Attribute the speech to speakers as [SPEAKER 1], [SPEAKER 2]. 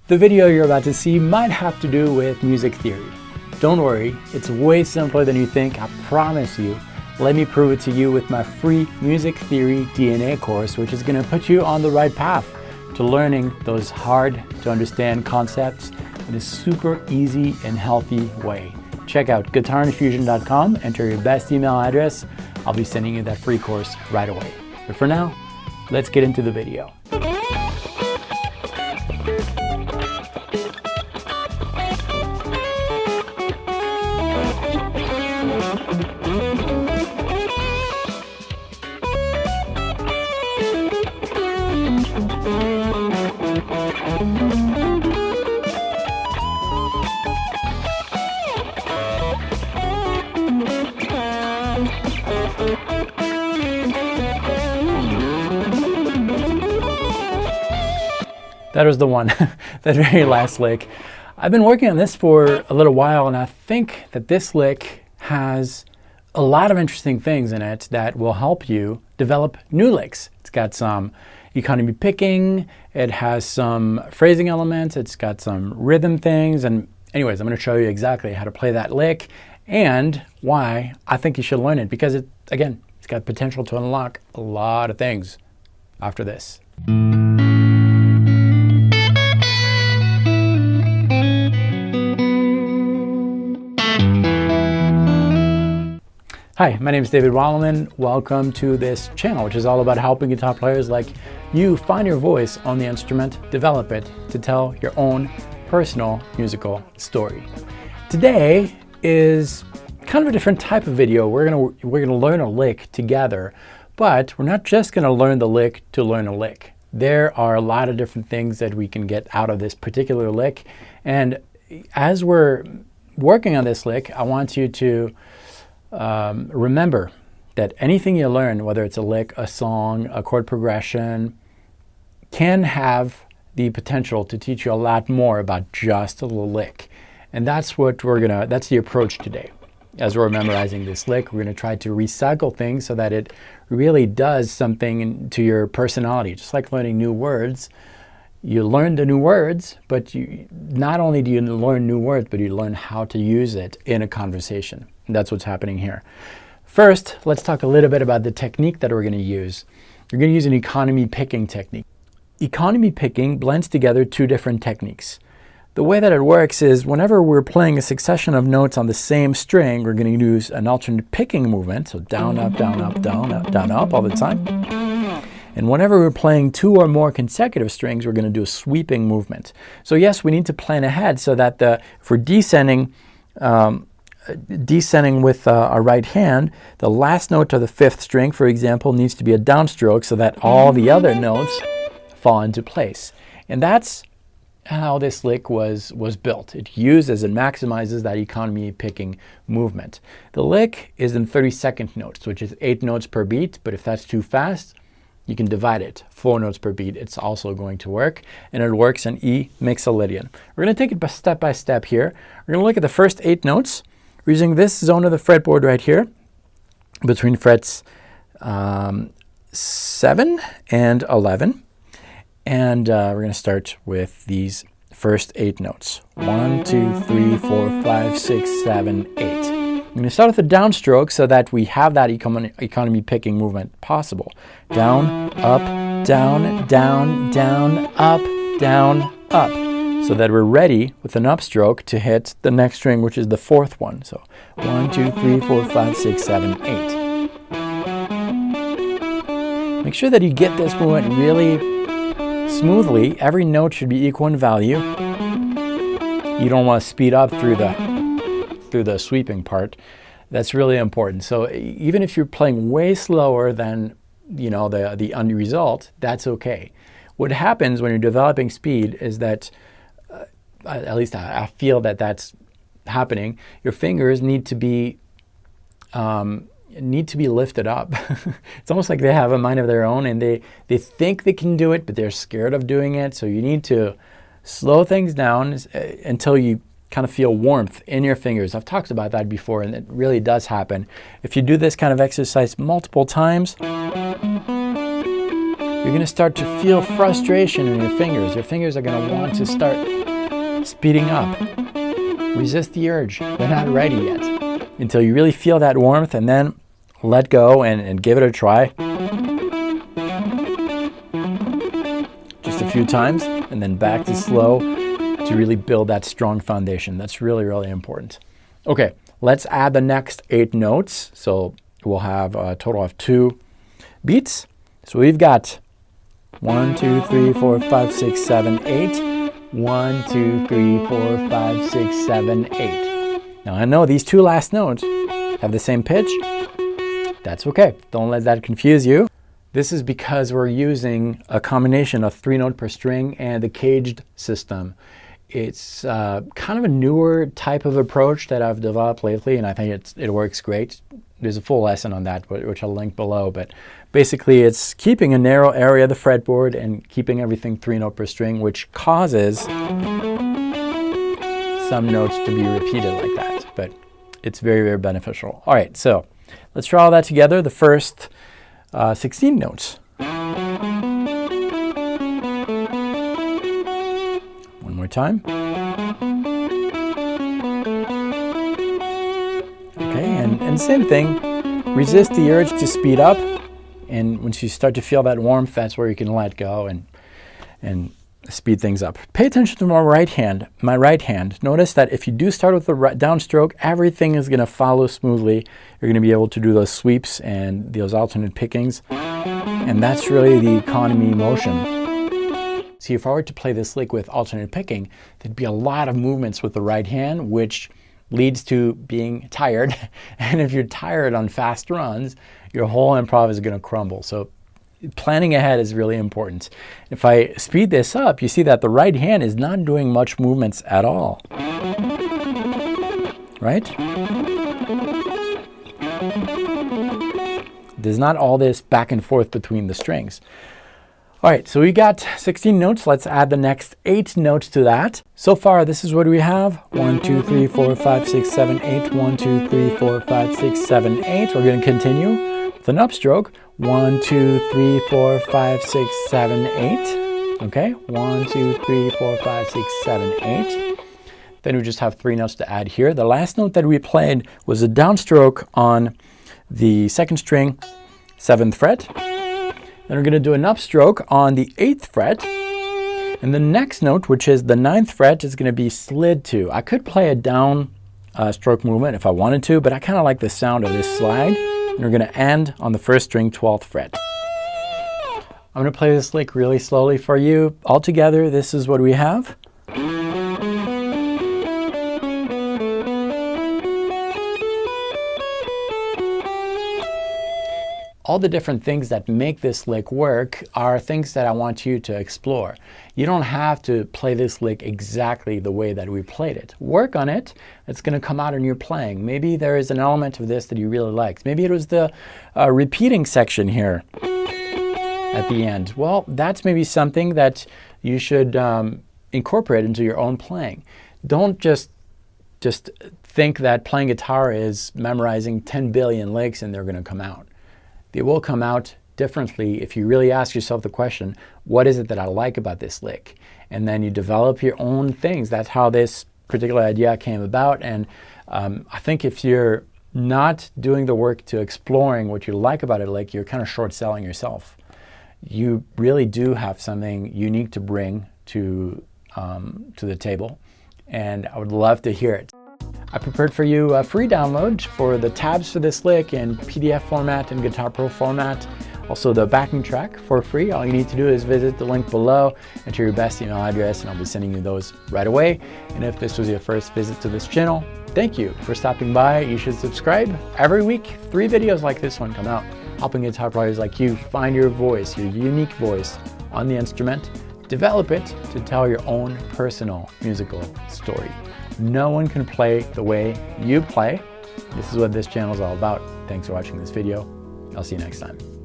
[SPEAKER 1] The video you're about to see might have to do with music theory. Don't worry, it's way simpler than you think, I promise you. Let me prove it to you with my free Music Theory DNA course, which is going to put you on the right path to learning those hard to understand concepts in a super easy and healthy way. Check out guitarinfusion.com, enter your best email address. I'll be sending you that free course right away. But for now, let's get into the video. That was the one, that very last lick. I've been working on this for a little while, and I think that this lick has a lot of interesting things in it that will help you develop new licks. It's got some economy picking, it has some phrasing elements, it's got some rhythm things, and anyways, I'm going to show you exactly how to play that lick and why I think you should learn it, because it's got potential to unlock a lot of things after this. Hi, my name is David Wallerman. Welcome to this channel, which is all about helping guitar players like you find your voice on the instrument, develop it to tell your own personal musical story. Today is kind of a different type of video. We're gonna learn a lick together, but we're not just gonna learn the lick to learn a lick. There are a lot of different things that we can get out of this particular lick, and as we're working on this lick, I want you to remember that anything you learn, whether it's a lick, a song, a chord progression, can have the potential to teach you a lot more about just a little lick. And that's that's the approach today. As we're memorizing this lick, we're gonna try to recycle things so that it really does something to your personality. Just like learning new words, you learn the new words, but not only do you learn new words, but you learn how to use it in a conversation. And that's what's happening here. First, let's talk a little bit about the technique that we're going to use. We're going to use an economy picking technique. Economy picking blends together two different techniques. The way that it works is whenever we're playing a succession of notes on the same string, we're going to use an alternate picking movement, so down, up, down, up, down, up, down, up all the time. And whenever we're playing two or more consecutive strings, we're going to do a sweeping movement. So yes, we need to plan ahead so that if we're descending with our right hand, the last note of the fifth string, for example, needs to be a downstroke so that all the other notes fall into place. And that's how this lick was built. It uses and maximizes that economy picking movement. The lick is in 32nd notes, which is 8 notes per beat, but if that's too fast, you can divide it, 4 notes per beat. It's also going to work, and it works in E Mixolydian. We're going to take it step by step here. We're going to look at the first 8 notes. We're using this zone of the fretboard right here, between frets 7 and 11. And we're going to start with these first 8 notes. 1, 2, 3, 4, 5, 6, 7, 8. I'm going to start with a downstroke so that we have that economy picking movement possible. Down, up, down, down, down, up, down, up. So that we're ready with an upstroke to hit the next string, which is the 4th one. So 1, 2, 3, 4, 5, 6, 7, 8. Make sure that you get this movement really smoothly. Every note should be equal in value. You don't want to speed up through the sweeping part. That's really important. So even if you're playing way slower than the end result, that's okay. What happens when you're developing speed is that at least I feel that that's happening. Your fingers need to be lifted up. It's almost like they have a mind of their own, and they think they can do it, but they're scared of doing it. So you need to slow things down until you kind of feel warmth in your fingers. I've talked about that before, and it really does happen. If you do this kind of exercise multiple times, you're going to start to feel frustration in your fingers. Your fingers are going to want to start speeding up. Resist the urge. They're not ready yet. Until you really feel that warmth, and then let go and give it a try. Just a few times, and then back to slow to really build that strong foundation. That's really, really important. Okay, let's add the next 8 notes. So we'll have a total of 2 beats. So we've got 1, 2, 3, 4, 5, 6, 7, 8. 1, 2, 3, 4, 5, 6, 7, 8. Now I know these 2 last notes have the same pitch. That's okay. Don't let that confuse you. This is because we're using a combination of 3 notes per string and the caged system. It's kind of a newer type of approach that I've developed lately, and I think it works great. There's a full lesson on that, which I'll link below. But basically, it's keeping a narrow area of the fretboard and keeping everything 3 notes per string, which causes some notes to be repeated like that. But it's very, very beneficial. All right, so let's try all that together. The first 16 notes. One more time. Okay, and same thing. Resist the urge to speed up, and once you start to feel that warmth, that's where you can let go and speed things up. Pay attention to my right hand. Notice that if you do start with the downstroke, everything is going to follow smoothly. You're going to be able to do those sweeps and those alternate pickings, and that's really the economy motion. See, if I were to play this lick with alternate picking, there'd be a lot of movements with the right hand, which leads to being tired. And if you're tired on fast runs, your whole improv is going to crumble. So planning ahead is really important. If I speed this up, you see that the right hand is not doing much movements at all. Right? There's not all this back and forth between the strings. All right, so we got 16 notes. Let's add the next 8 notes to that. So far, this is what we have. 1, 2, 3, 4, 5, 6, 7, 8. 1, 2, 3, 4, 5, 6, 7, 8. We're going to continue with an upstroke. 1, 2, 3, 4, 5, 6, 7, 8. Okay, 1, 2, 3, 4, 5, 6, 7, 8. Then we just have 3 notes to add here. The last note that we played was a downstroke on the 2nd string, 7th fret. Then we're going to do an upstroke on the 8th fret. And the next note, which is the 9th fret, is going to be slid to. I could play a down stroke movement if I wanted to, but I kind of like the sound of this slide. And we're going to end on the 1st string, 12th fret. I'm going to play this lick really slowly for you. All together, this is what we have. All the different things that make this lick work are things that I want you to explore. You don't have to play this lick exactly the way that we played it. Work on it. It's going to come out in your playing. Maybe there is an element of this that you really liked. Maybe it was the repeating section here at the end. Well, that's maybe something that you should incorporate into your own playing. Don't just think that playing guitar is memorizing 10 billion licks and they're going to come out. They will come out differently if you really ask yourself the question, what is it that I like about this lick? And then you develop your own things. That's how this particular idea came about. And I think if you're not doing the work to exploring what you like about a lick, you're kind of short selling yourself. You really do have something unique to bring to the table, and I would love to hear it. I prepared for you a free download for the tabs for this lick in PDF format and Guitar Pro format. Also the backing track for free. All you need to do is visit the link below, enter your best email address, and I'll be sending you those right away. And if this was your first visit to this channel, thank you for stopping by. You should subscribe. Every week, 3 videos like this one come out, helping guitar players like you find your voice, your unique voice on the instrument, develop it to tell your own personal musical story. No one can play the way you play. This is what this channel is all about. Thanks for watching this video. I'll see you next time.